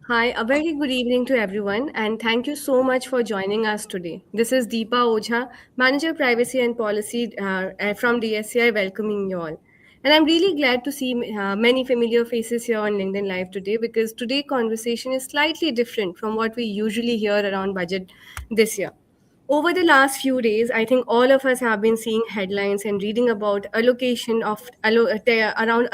Hi, a very good evening to everyone, and thank you so much for joining us today. This is Deepa Ojha, Manager Privacy and Policy from DSCI, welcoming you all. And I'm really glad to see many familiar faces here on LinkedIn Live today because today conversation is slightly different from what we usually hear around budget this year. Over the last few days, I think all of us have been seeing headlines and reading about around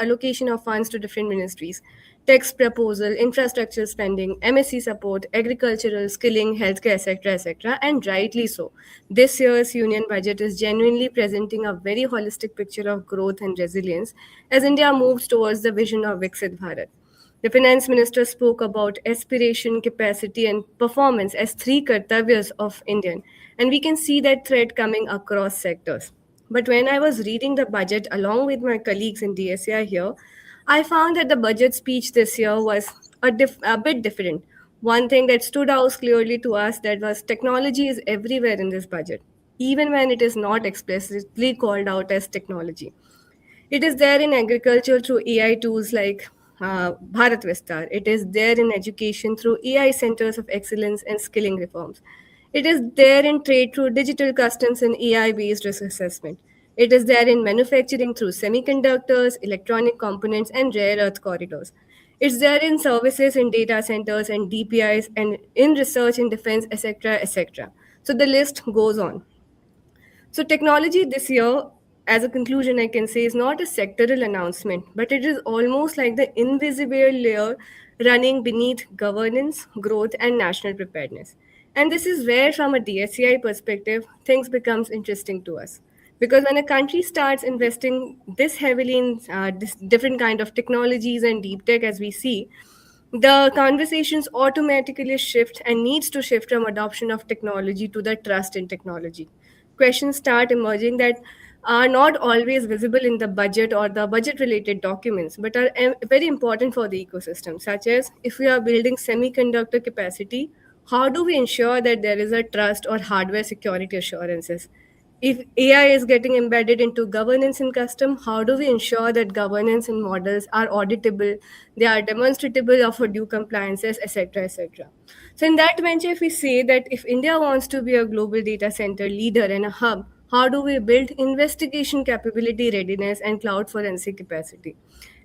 allocation of funds to different ministries, tax proposal, infrastructure spending, MSc support, agricultural, skilling, healthcare, etc., etc. And rightly so. This year's union budget is genuinely presenting a very holistic picture of growth and resilience as India moves towards the vision of Viksit Bharat. The finance minister spoke about aspiration, capacity, and performance as three kartavyas of Indian, and we can see that thread coming across sectors. But when I was reading the budget along with my colleagues in DSCI here, I found that the budget speech this year was a bit different. One thing that stood out clearly to us that was technology is everywhere in this budget, even when it is not explicitly called out as technology. It is there in agriculture through AI tools like Bharat Vistar. It is there in education through AI centers of excellence and skilling reforms. It is there in trade through digital customs and AI based risk assessment. It is there in manufacturing through semiconductors, electronic components, and rare earth corridors. It's there in services in data centers and DPIs and in research in defense, etc., etc. So the list goes on. So, technology this year, as a conclusion, I can say, is not a sectoral announcement, but it is almost like the invisible layer running beneath governance, growth, and national preparedness. And this is where, from a DSCI perspective, things becomes interesting to us. Because when a country starts investing this heavily in this different kind of technologies and deep tech, as we see, the conversations automatically shift and needs to shift from adoption of technology to the trust in technology. Questions start emerging that are not always visible in the budget or the budget related documents but are very important for the ecosystem, such as if we are building semiconductor capacity, how do we ensure that there is a trust or hardware security assurances? If AI is getting embedded into governance and custom, how do we ensure that governance and models are auditable, they are demonstrable of a due compliances, etc., etc. So, in that venture, if we say that if India wants to be a global data center leader and a hub, how do we build investigation capability, readiness, and cloud forensic capacity?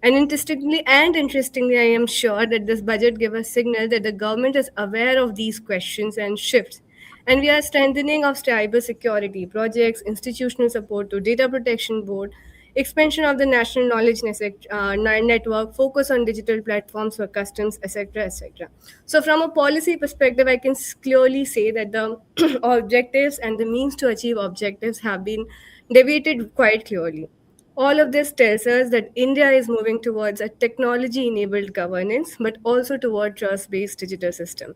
And interestingly, I am sure that this budget gives a signal that the government is aware of these questions and shifts, and we are strengthening of cyber security projects, institutional support to data protection board, expansion of the national knowledge network, focus on digital platforms for customs, etc., etc. So, from a policy perspective, I can clearly say that the objectives and the means to achieve objectives have been debated quite clearly. All of this tells us that India is moving towards a technology enabled governance, but also toward trust based digital system.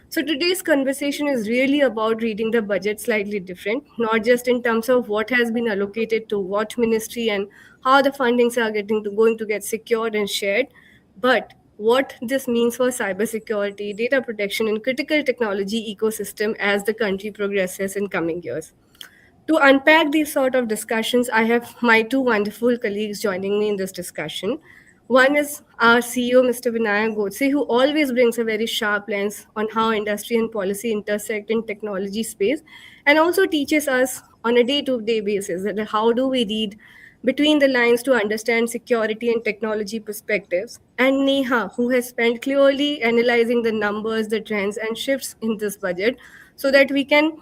So today's conversation is really about reading the budget slightly different, not just in terms of what has been allocated to what ministry and how the fundings are going to get secured and shared, but what this means for cybersecurity, data protection, and critical technology ecosystem as the country progresses in coming years. To unpack these sort of discussions, I have my two wonderful colleagues joining me in this discussion. One is our CEO, Mr. Vinayak Godse, who always brings a very sharp lens on how industry and policy intersect in technology space and also teaches us on a day-to-day basis that how do we read between the lines to understand security and technology perspectives. And Neha, who has spent clearly analyzing the numbers, the trends, and shifts in this budget so that we can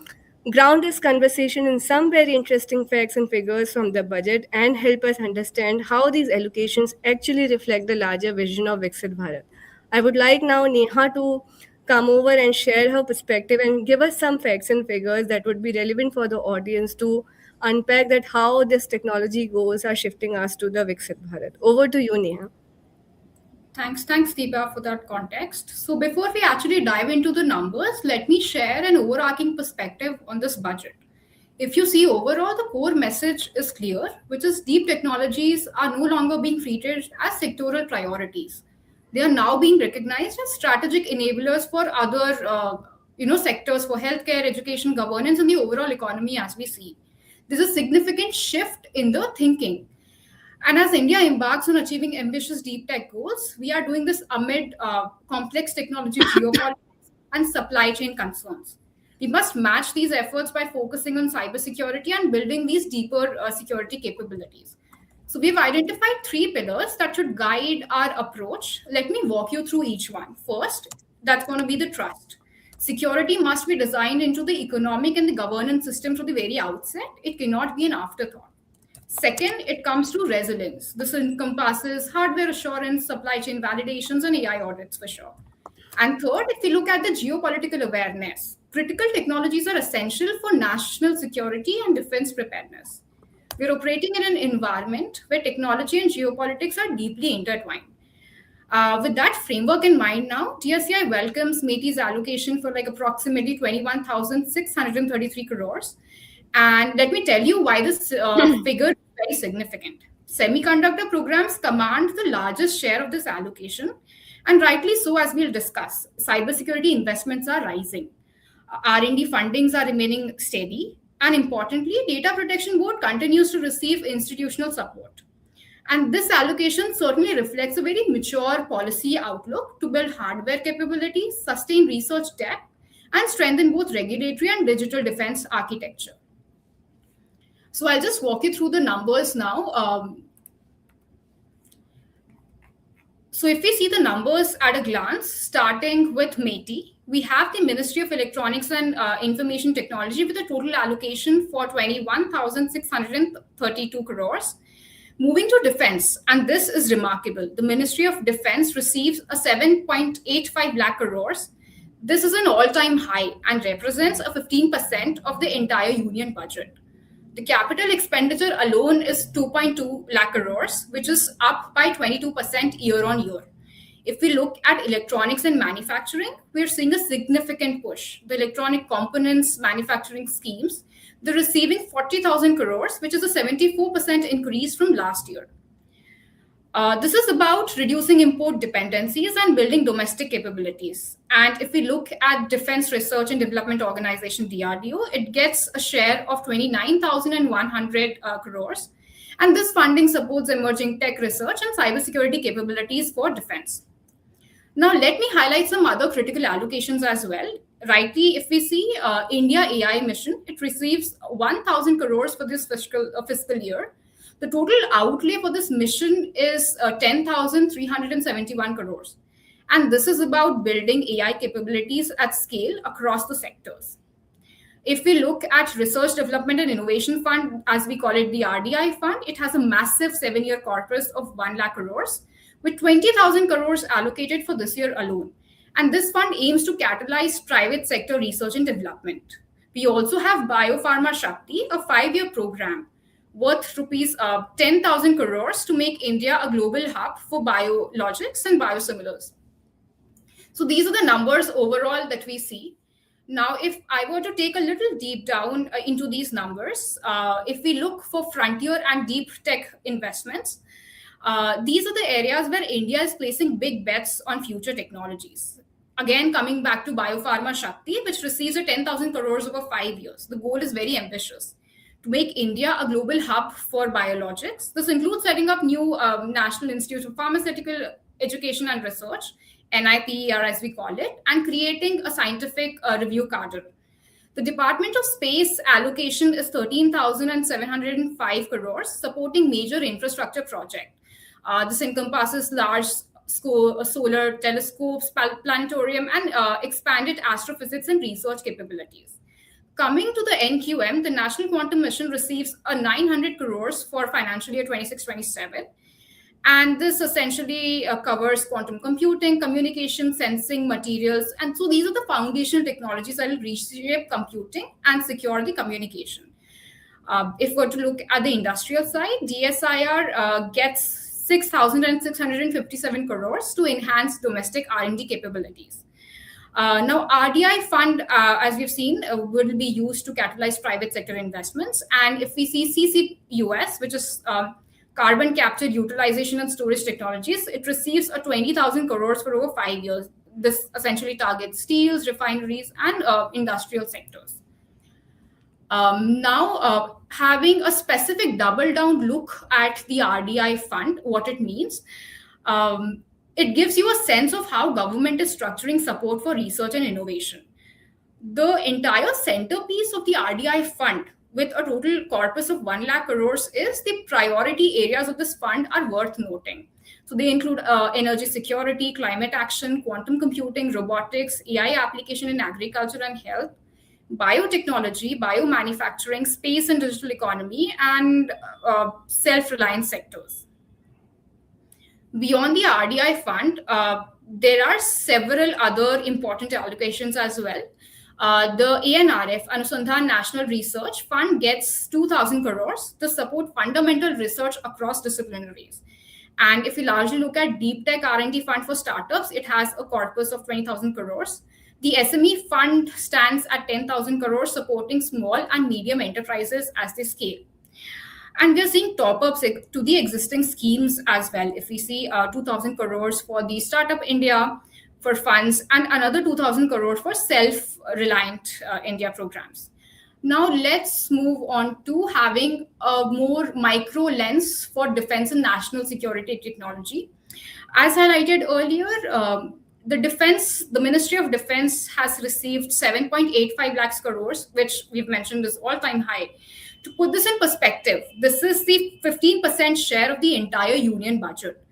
ground this conversation in some very interesting facts and figures from the budget and help us understand how these allocations actually reflect the larger vision of Viksit Bharat. I would like now Neha to come over and share her perspective and give us some facts and figures that would be relevant for the audience to unpack that how this technology goals are shifting us to the Viksit Bharat. Over to you, Neha. Thanks, Deepa, for that context. So, before we actually dive into the numbers, let me share an overarching perspective on this budget. If you see overall, the core message is clear, which is deep technologies are no longer being treated as sectoral priorities. They are now being recognized as strategic enablers for other, sectors for healthcare, education, governance, and the overall economy as we see. There's a significant shift in the thinking And as India embarks on achieving ambitious deep tech goals, we are doing this amid complex technology geopolitics and supply chain concerns. We must match these efforts by focusing on cybersecurity and building these deeper security capabilities. So we've identified three pillars that should guide our approach. Let me walk you through each one. First, that's going to be the trust. Security must be designed into the economic and the governance system from the very outset. It cannot be an afterthought. Second, it comes to resilience. This encompasses hardware assurance, supply chain validations, and AI audits for sure. And third, if we look at the geopolitical awareness, critical technologies are essential for national security and defense preparedness. We're operating in an environment where technology and geopolitics are deeply intertwined. With that framework in mind now, TSCI welcomes METI's allocation for like approximately 21,633 crores. And let me tell you why this figure is very significant. Semiconductor programs command the largest share of this allocation, and rightly so, as we'll discuss. Cybersecurity investments are rising. R&D fundings are remaining steady. And importantly, Data Protection Board continues to receive institutional support. And this allocation certainly reflects a very mature policy outlook to build hardware capabilities, sustain research depth, and strengthen both regulatory and digital defense architecture. So I'll just walk you through the numbers now. So if we see the numbers at a glance, starting with METI, we have the Ministry of Electronics and Information Technology with a total allocation for 21,632 crores. Moving to defense, and this is remarkable, the Ministry of Defense receives a 7.85 lakh crores. This is an all-time high and represents a 15% of the entire union budget. The capital expenditure alone is 2.2 lakh crores, which is up by 22% year on year. If we look at electronics and manufacturing, we're seeing a significant push. The electronic components manufacturing schemes, they're receiving 40,000 crores, which is a 74% increase from last year. This is about reducing import dependencies and building domestic capabilities. And if we look at Defense Research and Development Organization, DRDO, it gets a share of 29,100 crores. And this funding supports emerging tech research and cybersecurity capabilities for defense. Now, let me highlight some other critical allocations as well. Rightly, if we see India AI mission, it receives 1,000 crores for this fiscal year. The total outlay for this mission is 10,371 crores. And this is about building AI capabilities at scale across the sectors. If we look at Research Development and Innovation Fund, as we call it, the RDI fund, it has a massive 7-year corpus of 1 lakh crores, with 20,000 crores allocated for this year alone. And this fund aims to catalyze private sector research and development. We also have Biopharma Shakti, a 5-year program worth rupees 10,000 crores to make India a global hub for biologics and biosimilars. So these are the numbers overall that we see. Now, if I were to take a little deep down into these numbers, if we look for frontier and deep tech investments, these are the areas where India is placing big bets on future technologies. Again, coming back to Biopharma Shakti, which receives a 10,000 crores over 5 years. The goal is very ambitious, to make India a global hub for biologics. This includes setting up new National Institute of Pharmaceutical Education and Research, NIPER as we call it, and creating a scientific review cadre. The Department of Space allocation is 13,705 crores, supporting major infrastructure projects. This encompasses large solar telescopes, planetarium, and expanded astrophysics and research capabilities. Coming to the NQM, the National Quantum Mission receives a 900 crores for financial year 26-27. And this essentially covers quantum computing, communication, sensing, materials. And so these are the foundational technologies that will reshape computing and secure the communication. If we're to look at the industrial side, DSIR gets 6,657 crores to enhance domestic R&D capabilities. Now, RDI fund, as we've seen, will be used to catalyze private sector investments. And if we see CCUS, which is carbon capture, utilization, and storage technologies, it receives a 20,000 crores for over 5 years. This essentially targets steels, refineries, and industrial sectors. Now, having a specific double down look at the RDI fund, what it means. It gives you a sense of how government is structuring support for research and innovation. The entire centerpiece of the RDI fund, with a total corpus of 1 lakh crores, is the priority areas of this fund are worth noting. So they include energy security, climate action, quantum computing, robotics, AI application in agriculture and health, biotechnology, biomanufacturing, space and digital economy, and self-reliant sectors. Beyond the RDI fund, there are several other important allocations as well. The ANRF, Anusandhan National Research Fund, gets 2,000 crores to support fundamental research across disciplinaries. And if we largely look at Deep Tech R&D Fund for startups, it has a corpus of 20,000 crores. The SME fund stands at 10,000 crores, supporting small and medium enterprises as they scale. And we're seeing top-ups to the existing schemes as well. If we see 2,000 crores for the Startup India for funds and another 2,000 crores for self-reliant India programs. Now let's move on to having a more micro lens for defense and national security technology. As highlighted earlier, the Ministry of Defense has received 7.85 lakhs crores, which we've mentioned is all-time high. To put this in perspective, this is the 15% share of the entire union budget.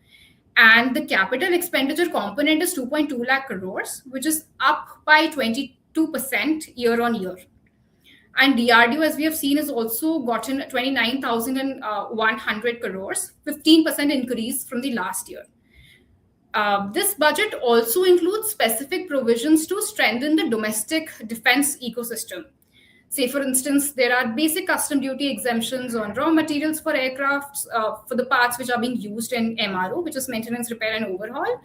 And the capital expenditure component is 2.2 lakh crores, which is up by 22% year on year. And DRDO, as we have seen, has also gotten 29,100 crores, 15% increase from the last year. This budget also includes specific provisions to strengthen the domestic defense ecosystem. Say, for instance, there are basic custom duty exemptions on raw materials for aircrafts, for the parts which are being used in MRO, which is maintenance, repair, and overhaul,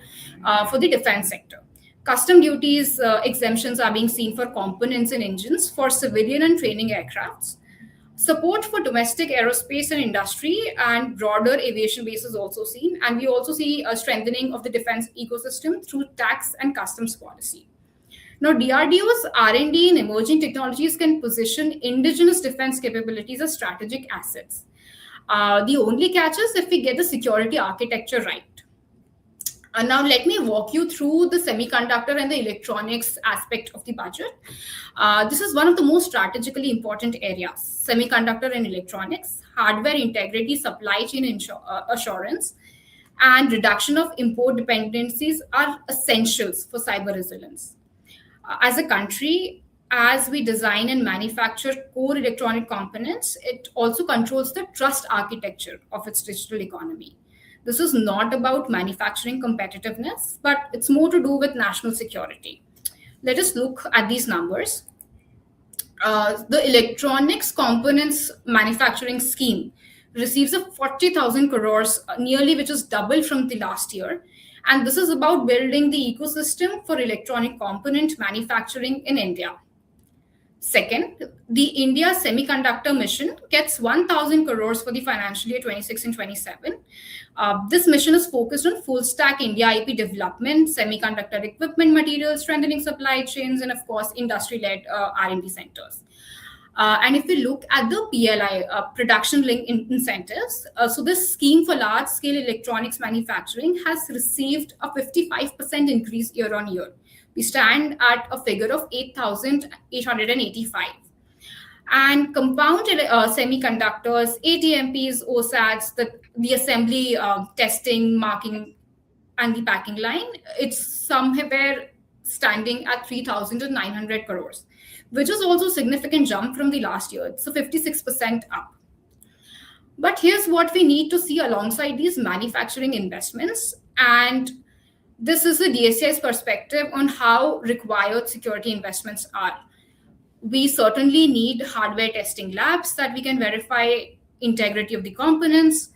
for the defense sector. Custom duties exemptions are being seen for components and engines for civilian and training aircrafts. Support for domestic aerospace and industry and broader aviation base is also seen. And we also see a strengthening of the defense ecosystem through tax and customs policy. Now, DRDO's R&D in emerging technologies can position indigenous defense capabilities as strategic assets. The only catch is if we get the security architecture right. Now, let me walk you through the semiconductor and the electronics aspect of the budget. This is one of the most strategically important areas: semiconductor and electronics, hardware integrity, supply chain assurance, and reduction of import dependencies are essentials for cyber resilience. As a country, as we design and manufacture core electronic components, it also controls the trust architecture of its digital economy. This is not about manufacturing competitiveness, but it's more to do with national security. Let us look at these numbers. The electronics components manufacturing scheme receives a 40,000 crores, nearly, which is double from the last year. And this is about building the ecosystem for electronic component manufacturing in India. Second, the India Semiconductor Mission gets 1,000 crores for the financial year 26 and 27. This mission is focused on full stack India IP development, semiconductor equipment materials, strengthening supply chains, and of course, industry-led R&D centers. And if we look at the PLI, production link incentives, so this scheme for large-scale electronics manufacturing has received a 55% increase year on year. We stand at a figure of 8,885. And compound semiconductors, ATMPs, OSATs, the assembly, testing, marking, and the packing line, it's somewhere standing at 3,900 crores, which is also a significant jump from the last year. It's a 56% up. But here's what we need to see alongside these manufacturing investments. And this is the DSCI's perspective on how required security investments are. We certainly need hardware testing labs that we can verify integrity of the components.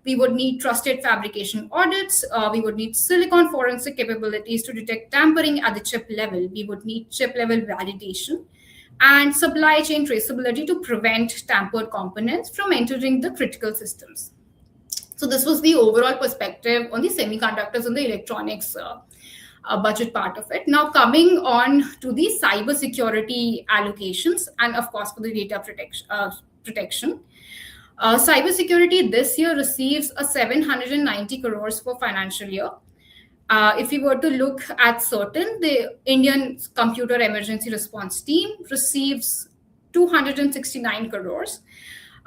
We would need trusted fabrication audits. We would need silicon forensic capabilities to detect tampering at the chip level. We would need chip level validation and supply chain traceability to prevent tampered components from entering the critical systems. So this was the overall perspective on the semiconductors and the electronics budget part of it. Now coming on to the cybersecurity allocations and of course for the data protection, protection. Cybersecurity this year receives a 790 crores for financial year. If we were to look at certain, the Indian Computer Emergency Response Team receives 269 crores.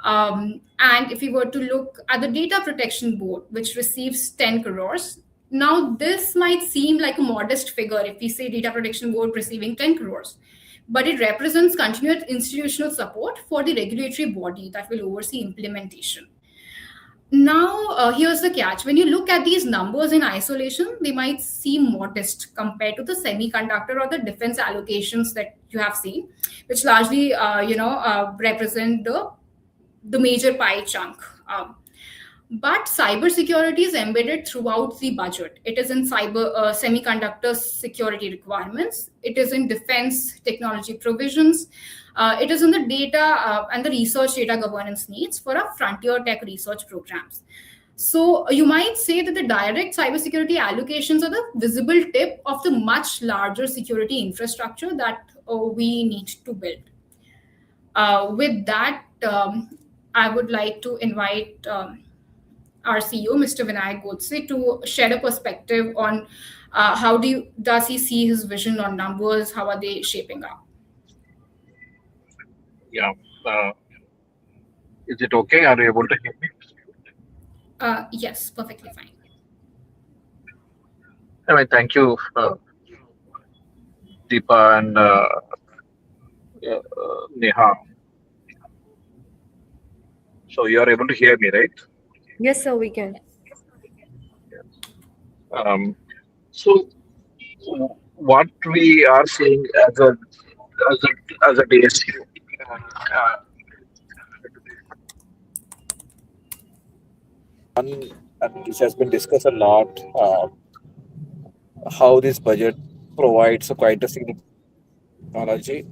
And if we were to look at the Data Protection Board, which receives 10 crores, now this might seem like a modest figure if we say Data Protection Board receiving 10 crores, but it represents continued institutional support for the regulatory body that will oversee implementation. Now, here's the catch. When you look at these numbers in isolation, they might seem modest compared to the semiconductor or the defense allocations that you have seen, which largely, represent the major pie chunk. But cybersecurity is embedded throughout the budget. It is in semiconductor security requirements. It is in defense technology provisions. It is in the data and the research data governance needs for our frontier tech research programs. So you might say that the direct cybersecurity allocations are the visible tip of the much larger security infrastructure that we need to build. With that, I would like to invite our CEO, Mr. Vinayak Godse, to share a perspective on how does he see his vision on numbers, how are they shaping up? Yeah. Is it okay? Are you able to hear me? Yes, perfectly fine. Thank you, Deepa and Neha. So you are able to hear me, right? Yes, sir, we can. So what we are seeing as a DSU, and this has been discussed a lot, how this budget provides quite a significant technology.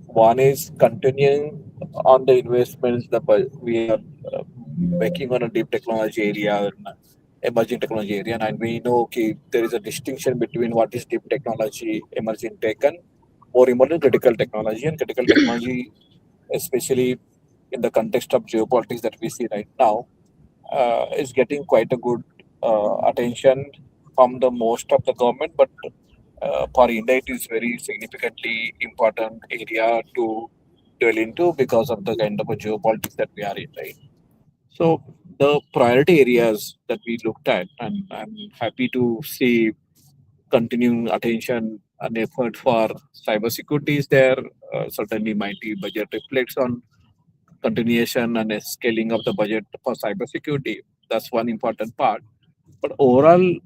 One is continuing on the investments that we are making on a deep technology area, emerging technology area, and we know there is a distinction between what is deep technology, emerging tech, and more important critical technology. And critical technology, especially in the context of geopolitics that we see right now, is getting quite a good attention from the most of the government, but for India, it is very significantly important area to dwell into because of the kind of a geopolitics that we are in, right? So the priority areas that we looked at, and I'm happy to see continuing attention and effort for cybersecurity is there. Certainly, mighty budget reflects on continuation and a scaling of the budget for cybersecurity. That's one important part. But overall,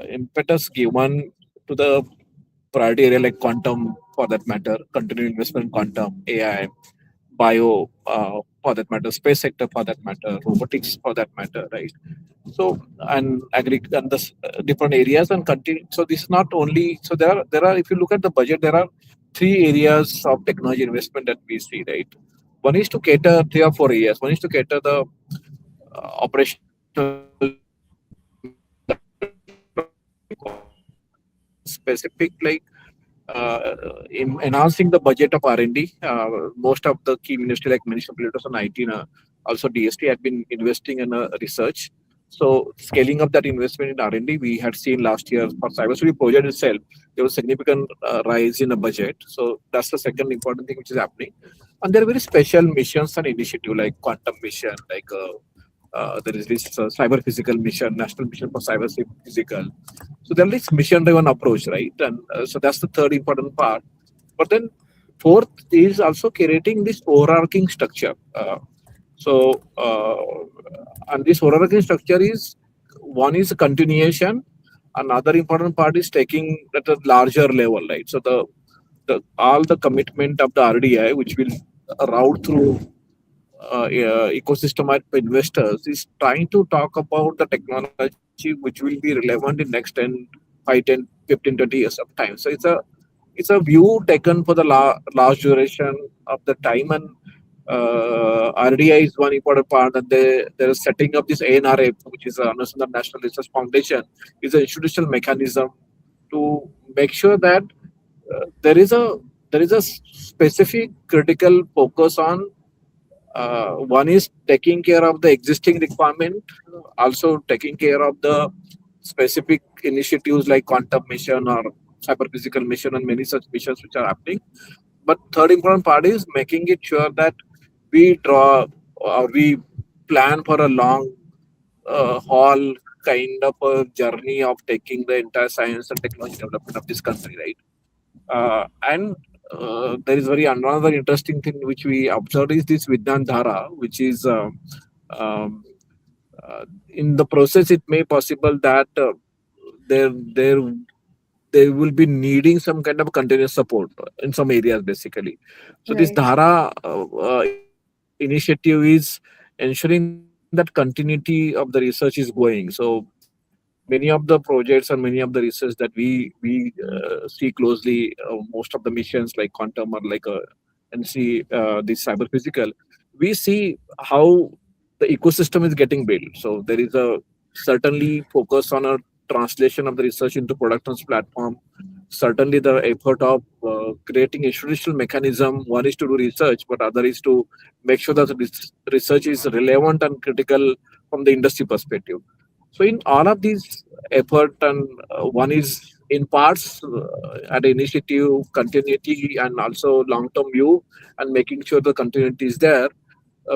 impetus given to the priority area like quantum, for that matter, continuing investment in quantum, AI, bio, for that matter, space sector, for that matter, robotics, for that matter, right? So and and the different areas and continue. So this is not only. So there are. If you look at the budget, there are three areas of technology investment that we see, right? One is to cater 3 or 4 areas. One is to cater the operational specific, like in enhancing the budget of R&D. Most of the key ministry like Ministry of Electronics and IT, also DST, had been investing in research. So scaling up that investment in R&D, we had seen last year for cybersecurity project itself, there was significant rise in the budget. So that's the second important thing which is happening. And there are very special missions and initiative like quantum mission, like there is this cyber physical mission, national mission for cyber physical. So there is this mission-driven approach, right? And so that's the third important part. But then fourth is also creating this overarching structure. And this overarching structure is one is a continuation. Another important part is taking at a larger level, right? So the all the commitment of the RDI, which will route through ecosystem of investors, is trying to talk about the technology which will be relevant in next 10, 5, 10, 15, 20 years of time. So it's a view taken for the large duration of the time, and RDI is one important part, and they're setting up this ANRF, which is a National Research Foundation, is an institutional mechanism to make sure that there is a specific critical focus on One is taking care of the existing requirement, also taking care of the specific initiatives like quantum mission or cyber physical mission and many such missions which are happening. But third important part is making it sure that we draw or we plan for a long haul kind of a journey of taking the entire science and technology development of this country, right? And there is very another interesting thing which we observed is this Vidyan Dhara, which is um, in the process it may possible that there there they will be needing some kind of continuous support in some areas basically. So this Right. Dhara initiative is ensuring that continuity of the research is going. So many of the projects and many of the research that we see closely, most of the missions like Quantum or like NC, this cyber physical, we see how the ecosystem is getting built. So there is a certainly focus on a translation of the research into productions platform. Certainly the effort of creating institutional mechanism. One is to do research, but other is to make sure that the research is relevant and critical from the industry perspective. So in all of these effort, and one is in parts at initiative, continuity, and also long-term view, and making sure the continuity is there.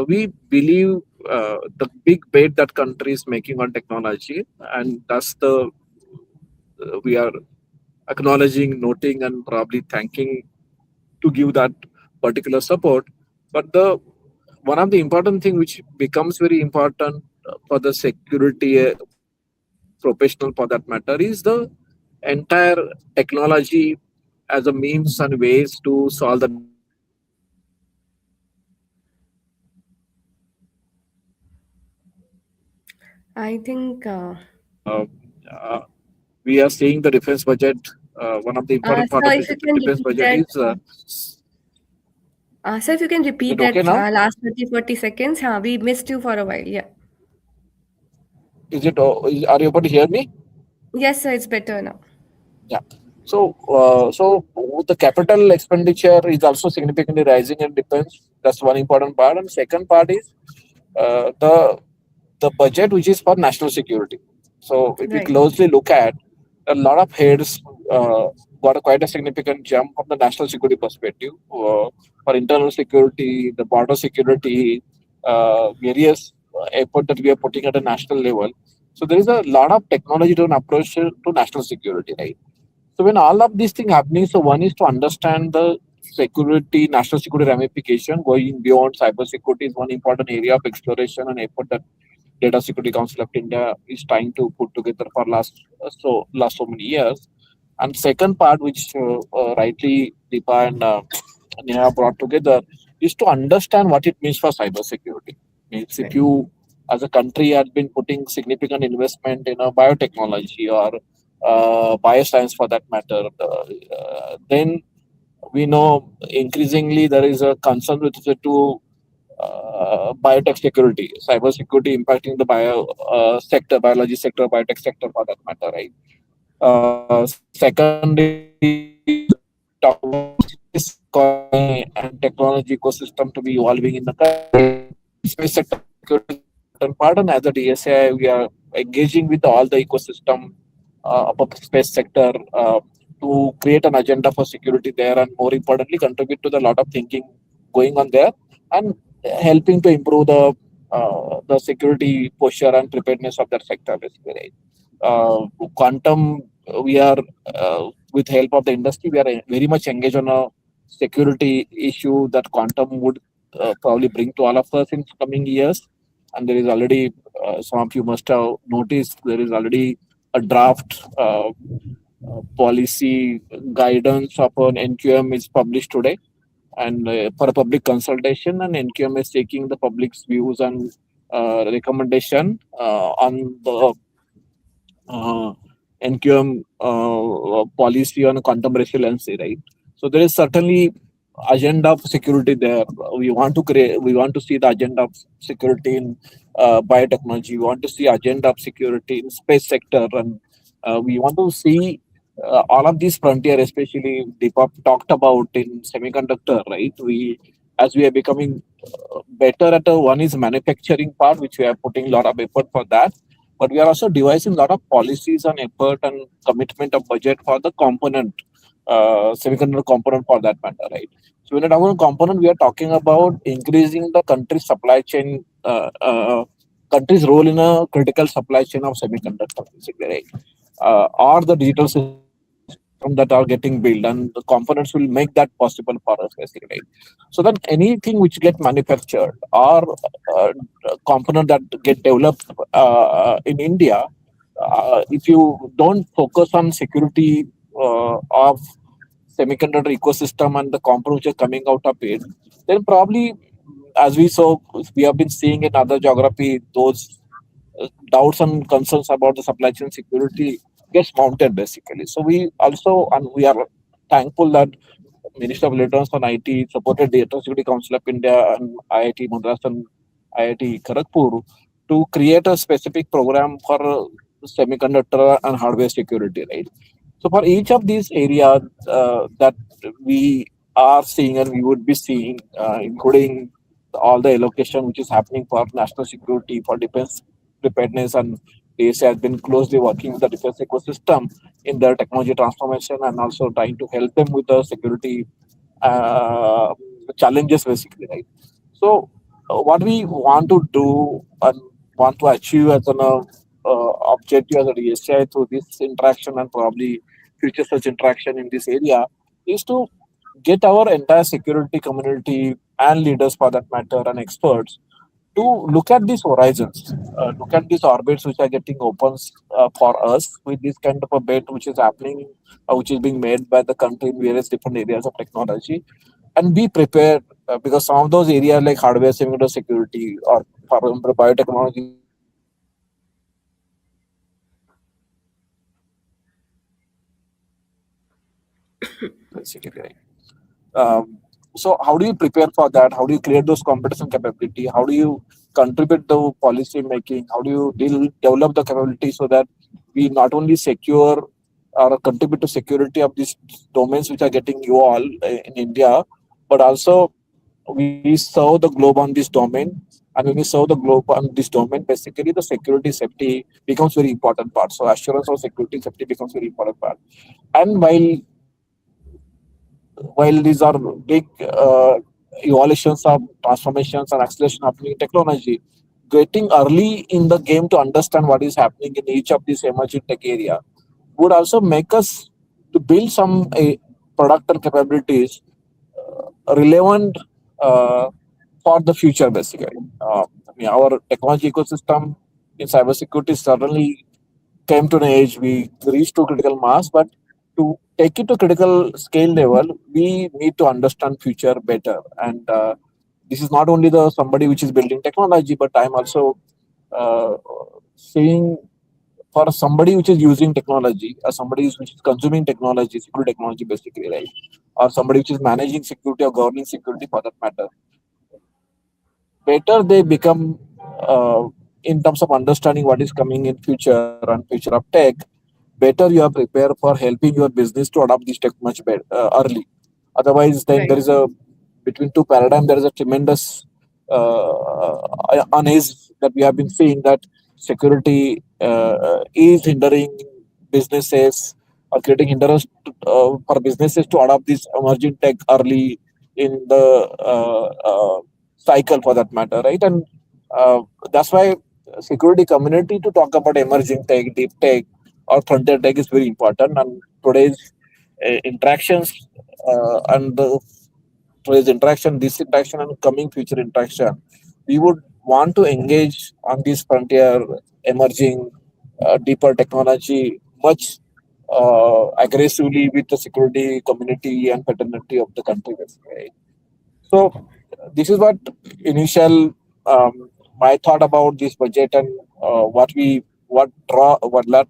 We believe the big bet that country is making on technology, and that's the we are acknowledging, noting, and probably thanking to give that particular support. But the one of the important thing which becomes very important for the security professional for that matter is the entire technology as a means and ways to solve the defense budget. I think, Uh, we are seeing the defense budget. One of the important part sir, of the if you can defense repeat budget that, is. sir, if you can Is repeat it okay that now? last 30-40 seconds, we missed you for a while. Yeah. Is it? Are you able to hear me? Yes, sir, it's better now. Yeah. So the capital expenditure is also significantly rising in defense. That's one important part. And second part is the budget which is for national security. So if we Right. closely look at a lot of heads got quite a significant jump from the national security perspective for internal security, the border security, various effort that we are putting at a national level. So there is a lot of technology-driven approach to national security, right? So when all of these things happening, so one is to understand the security, national security ramification going beyond cyber security is one important area of exploration and effort that Data Security Council of India is trying to put together for last so many years. And second part, which rightly Deepa and Neha brought together, is to understand what it means for cyber security. Means if Right. you, as a country, has been putting significant investment in a biotechnology or bioscience for that matter, then we know increasingly there is a concern with respect to biotech security, cyber security impacting the sector, biology sector, biotech sector for that matter, right? Second is talk about space economy and technology ecosystem to be evolving in the country. Space sector security is an important part, and as a DSAI, we are engaging with all the ecosystem of the space sector to create an agenda for security there, and more importantly, contribute to the lot of thinking going on there, and helping to improve the security posture and preparedness of that sector, basically. Right? Quantum, we are with help of the industry, we are very much engaged on a security issue that quantum would probably bring to all of us in coming years. And there is already, some of you must have noticed, there is already a draft policy guidance of an NQM is published today, and for a public consultation, and NQM is taking the public's views and recommendation on the uh, NQM policy on quantum resiliency, right? So there is certainly agenda of security there. We want to see the agenda of security in biotechnology. We want to see agenda of security in space sector, and we want to see all of these frontier, especially Deepak talked about in semiconductor, right? As we are becoming better at one is manufacturing part, which we are putting a lot of effort for that. But we are also devising a lot of policies and effort and commitment of budget for the component, semiconductor component for that matter, right? So when we talk about component, we are talking about increasing the country's supply chain, country's role in a critical supply chain of semiconductor, basically, right? Or the digital system that are getting built, and the components will make that possible for us, basically, right? So that anything which get manufactured or component that get developed in India, if you don't focus on security of semiconductor ecosystem and the components which are coming out of it, then probably, as we have been seeing in other geography, those doubts and concerns about the supply chain security gets mounted, basically. So we also, and we are thankful that Minister of Electronics and IT supported the Electricity Council of India and IIT Madras and IIT Kharagpur to create a specific program for semiconductor and hardware security, right? So for each of these areas that we are seeing and we would be seeing, including all the allocation which is happening for national security, for defense preparedness, and DSA has been closely working with the defense ecosystem in their technology transformation and also trying to help them with the security uh, challenges, basically, right? So what we want to do and want to achieve as an objective as a DSI through this interaction and probably future such interaction in this area is to get our entire security community and leaders for that matter and experts to look at these horizons, look at these orbits which are getting open for us with this kind of a bet which is happening, which is being made by the country in various different areas of technology, and be prepared because some of those areas like hardware, semiconductor security, or for example, biotechnology, which is happening in India, are very critical basically, right? So how do you prepare for that? How do you create those competition capability? How do you contribute to policy making? How do you develop the capability so that we not only secure or contribute to security of these domains which are getting evolved in India, but also we serve the globe on this domain. And when we serve the globe on this domain, basically the security safety becomes very important part. So assurance of security safety becomes very important part. And while these are big evolutions of transformations and acceleration happening in technology, getting early in the game to understand what is happening in each of these emerging tech area would also make us to build some product and capabilities relevant for the future, basically. Our technology ecosystem in cybersecurity certainly came to an age, we reached to critical mass, but to take it to critical scale level, we need to understand future better. And this is not only the somebody which is building technology, but I'm also uh, seeing for somebody which is using technology, or somebody which is consuming technology, security technology, basically, right? Or somebody which is managing security or governing security for that matter, better they become in terms of understanding what is coming in future and future of tech, better you are prepared for helping your business to adopt this tech much better early. Otherwise, then there Right. is a between two paradigm there is a tremendous unease that we have been seeing that security is hindering businesses or creating hindrance for businesses to adopt this emerging tech early in the cycle for that matter, right? And uh, that's why security community to talk about emerging tech, deep tech, or frontier tech is very important. And today's interactions and today's interaction, this interaction, and coming future interaction, we would want to engage on this frontier, emerging, deeper technology much aggressively with the security community and fraternity of the country. Right? So this is what initial my thought about this budget and what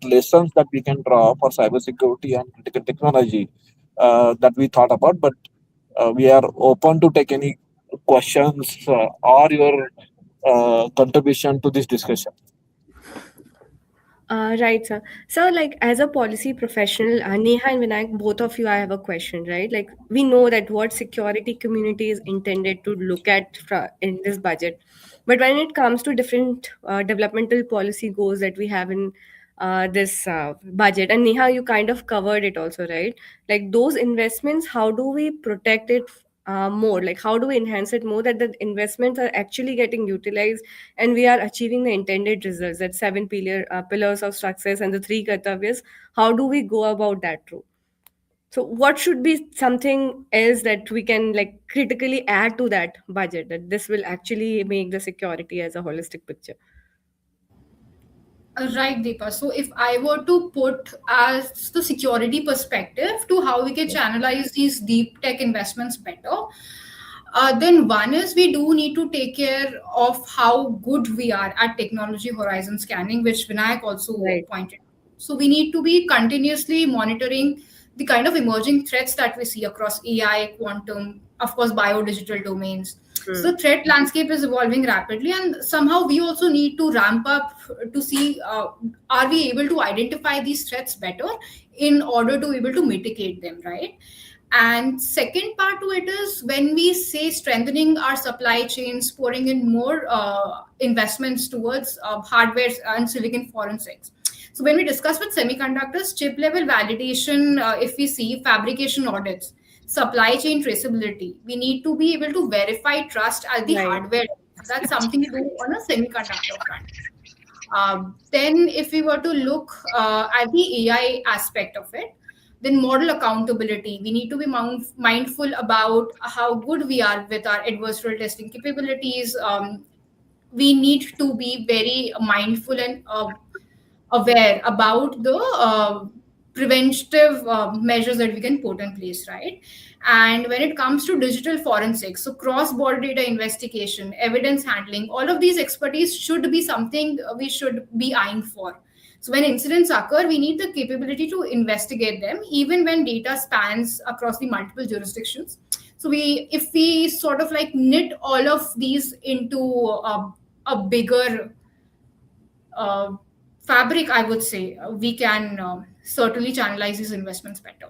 lessons that we can draw for cybersecurity and critical technology that we thought about. But we are open to take any questions or your contribution to this discussion. Right, sir. So, like, as a policy professional, Neha and Vinayak, both of you, I have a question, right? Like, we know that what security community is intended to look at in this budget, but when it comes to different developmental policy goals that we have in this budget, and Neha, you kind of covered it also, right? Like those investments, how do we protect it more? Like, how do we enhance it more that the investments are actually getting utilized and we are achieving the intended results, that pillars of success and the three kartavyas? How do we go about that through? So what should be something else that we can like critically add to that budget, that this will actually make the security as a holistic picture? Right, Deepa. So if I were to put as the security perspective to how we can channelize these deep tech investments better, then one is we do need to take care of how good we are at technology horizon scanning, which Vinayak also Right. pointed. So we need to be continuously monitoring the kind of emerging threats that we see across AI, quantum, of course, biodigital domains. So Hmm. the threat landscape is evolving rapidly, and somehow we also need to ramp up to see are we able to identify these threats better in order to be able to mitigate them, right? And second part to it is when we say strengthening our supply chains, pouring in more investments towards hardware and silicon forensics. So when we discuss with semiconductors, chip level validation, if we see fabrication audits, supply chain traceability, we need to be able to verify trust at the Right. hardware. That's something we do on a semiconductor front. Then, if we were to look at the AI aspect of it, then model accountability. We need to be mindful about how good we are with our adversarial testing capabilities. We need to be very mindful and aware about the preventive measures that we can put in place, right? And when it comes to digital forensics, so cross border data investigation, evidence handling, all of these expertise should be something we should be eyeing for. So when incidents occur, we need the capability to investigate them, even when data spans across the multiple jurisdictions. So if we sort of like knit all of these into a bigger uh, fabric, I would say we can certainly channelize these investments better.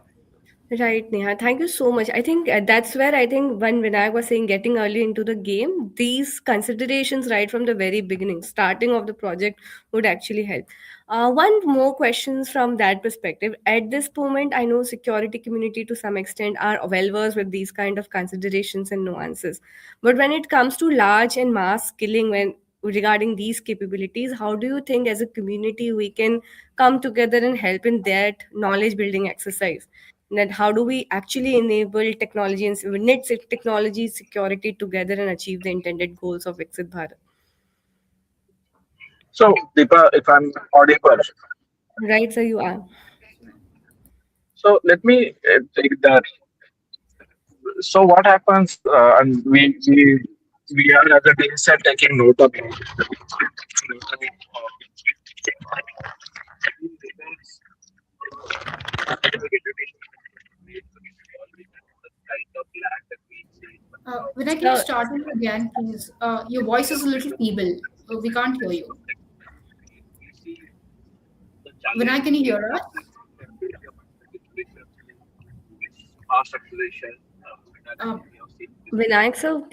Right, Neha. Thank you so much. I think that's where I think when Vinayak was saying getting early into the game, these considerations right from the very beginning, starting of the project, would actually help. One more questions from that perspective. At this moment, I know security community to some extent are well versed with these kind of considerations and nuances. But when it comes to large and mass skilling, when regarding these capabilities, how do you think as a community we can come together and help in that knowledge building exercise? That how do we actually enable technology and knit technology security together and achieve the intended goals of Viksit Bharat? So, Deepa, if I'm audible, Right, so you are. so let me take that. So, what happens? And we are as a team set taking note of it. Vinay, can you So start over again, please? Your voice is a little feeble. We can't hear you. Vinay, can you hear us? Fast acceleration Uh, Vinayak, so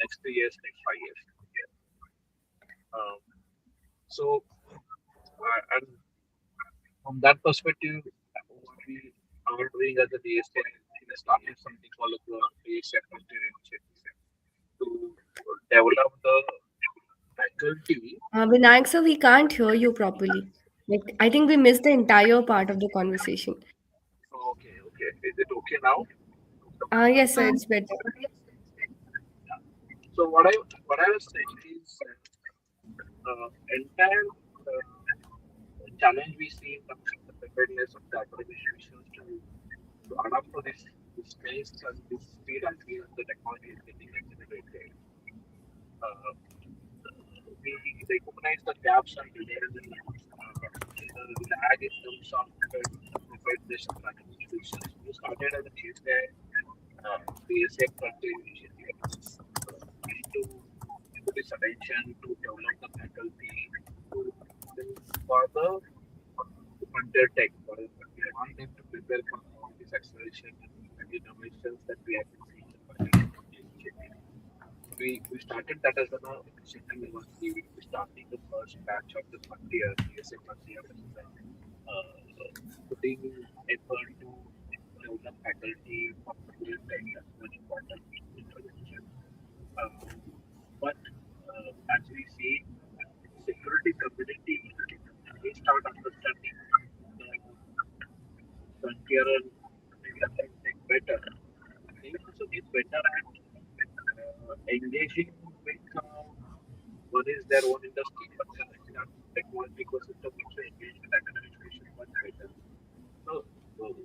next 3 years, next 5 years. Um, so, and from that perspective, what we are doing as a DSA is starting something called the DSA Frontier Initiative to develop the faculty. Vinayak, so we can't hear you properly. Like I think we missed the entire part of the conversation. Okay, okay. Is it okay now? Yes, sir, uh, it's better. So what I was saying is entire challenge we see in terms of the preparedness of the academic institutions to adapt to this pace and this speed and speed the technology is getting accelerated. Uh, we recognize the gaps and delays in the lag in terms of preparedness of academic institutions. We started as a BSA Frontier initiative. We need to put this attention to develop the faculty, to for the frontier tech. We want them to prepare for all this acceleration and innovations that we have been seeing in frontier technology initiative. We started that as an initiative. We starting the first batch of the frontier, DSA frontier, which is putting effort to develop faculty for frontier tech. That's one important intervention. Uh, but as we see, security community they start understanding the frontier and development tech better. They will also get better at engaging with what is their own industry, but the technology ecosystem also engage with academic education much better. So,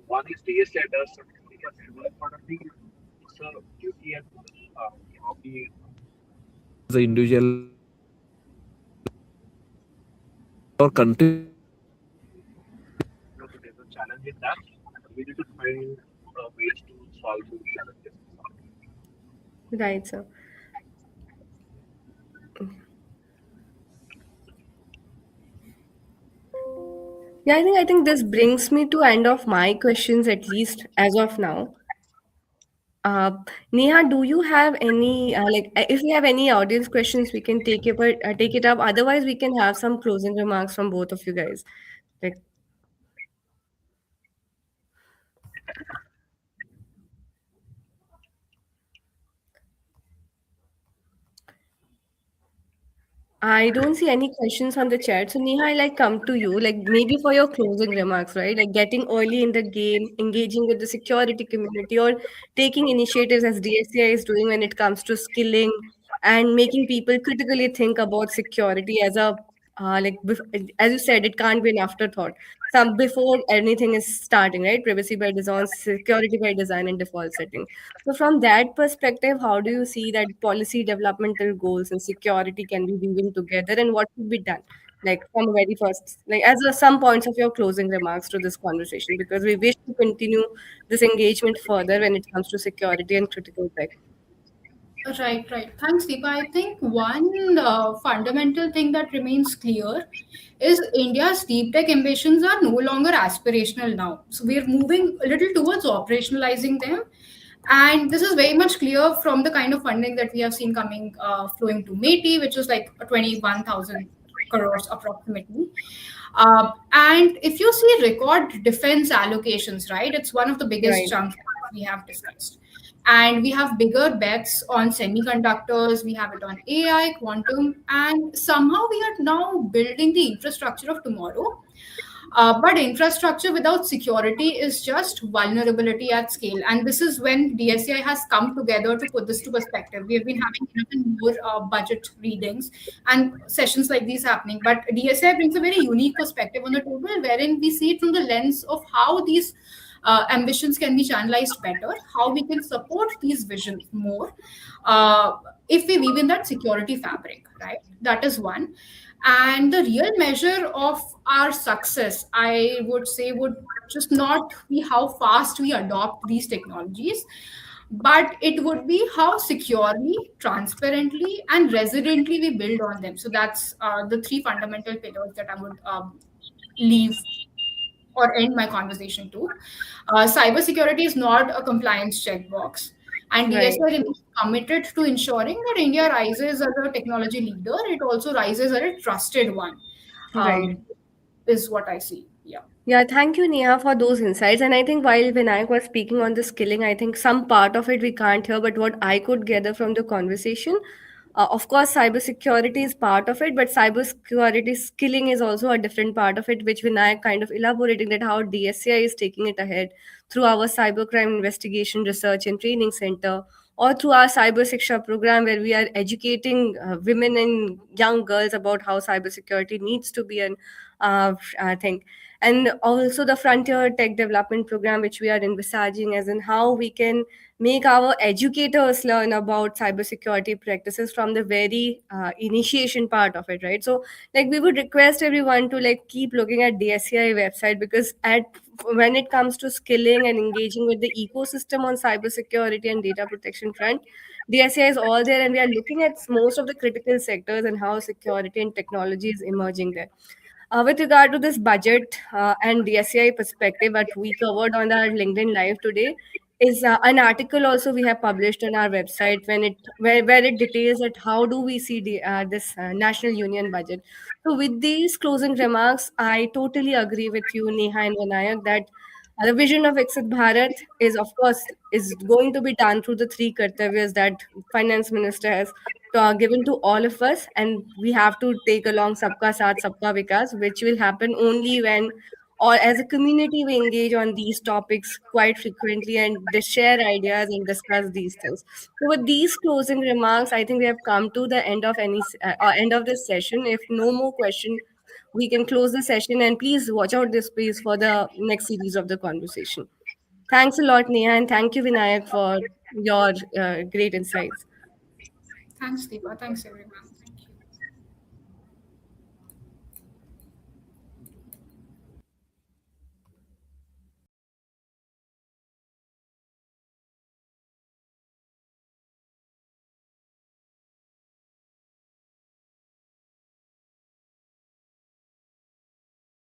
one is DSA does something, but another part of the it's a duty and hobby. The individual or country. There's a challenge in that. We need to find ways to solve those challenges. Right, sir. Yeah, I think this brings me to end of my questions, at least as of now. Uh, Neha, do you have any if we have any audience questions, we can take it up. Otherwise, we can have some closing remarks from both of you guys. Like, I don't see any questions on the chat. So Neha, I come to you, like maybe for your closing remarks, right? Like getting early in the game, engaging with the security community, or taking initiatives as DSCI is doing when it comes to skilling and making people critically think about security as a as you said, it can't be an afterthought. Some before anything is starting, right? Privacy by design, security by design, and default setting. So, from that perspective, how do you see that policy developmental goals and security can be woven together, and what should be done? Like from the very first, like as some points of your closing remarks to this conversation, because we wish to continue this engagement further when it comes to security and critical tech. Right, right. Thanks, Deepa. I think one fundamental thing that remains clear is India's deep tech ambitions are no longer aspirational now. So we're moving a little towards operationalizing them. And this is very much clear from the kind of funding that we have seen coming, flowing to METI, which is like 21,000 crores approximately. And if you see record defense allocations, right, it's one of the biggest Right. chunks we have discussed. And we have bigger bets on semiconductors, we have it on AI, quantum, and somehow we are now building the infrastructure of tomorrow. But infrastructure without security is just vulnerability at scale. And this is when DSCI has come together to put this to perspective. We have been having even more budget readings and sessions like these happening. But DSCI brings a very unique perspective on the table, wherein we see it from the lens of how these ambitions can be channelized better, how we can support these visions more uh, if we weave in that security fabric, right? That is one. And the real measure of our success, I would say, would just not be how fast we adopt these technologies, but it would be how securely, transparently, and resilently we build on them. So that's the three fundamental pillars that I would leave or end my conversation to. Cybersecurity is not a compliance checkbox. And Right. DSR is committed to ensuring that India rises as a technology leader. It also rises as a trusted one, Right. is what I see. Yeah. Yeah, thank you, Neha, for those insights. And I think while Vinayak was speaking on the skilling, I think some part of it we can't hear, but what I could gather from the conversation, of course, cybersecurity is part of it, but cybersecurity skilling is also a different part of it, which Vinayak kind of elaborating that how DSCI is taking it ahead through our cybercrime investigation research and training center, or through our cyber Siksha program, where we are educating women and young girls about how cybersecurity needs to be an thing, and also the frontier tech development program which we are envisaging, as in how we can make our educators learn about cybersecurity practices from the very initiation part of it, right? So like we would request everyone to like keep looking at DSCI website, because at when it comes to skilling and engaging with the ecosystem on cybersecurity and data protection front, DSCI is all there, and we are looking at most of the critical sectors and how security and technology is emerging there. With regard to this budget and DSCI perspective, what we covered on our LinkedIn Live today is an article also we have published on our website where it details that how do we see this national union budget. So with these closing remarks, I totally agree with you, Neha and Vinayak, that the vision of Viksit Bharat is, of course, is going to be done through the three kartavyas that finance minister has given to all of us, and we have to take along Sabka Saath, Sabka Vikas, which will happen only when, or as a community, we engage on these topics quite frequently and they share ideas and discuss these things. So, with these closing remarks, I think we have come to the end of end of this session. If no more question, we can close the session, and please watch out this space for the next series of the conversation. Thanks a lot, Neha, and thank you, Vinayak, for your great insights. Thanks, Deepa. Thanks, everyone.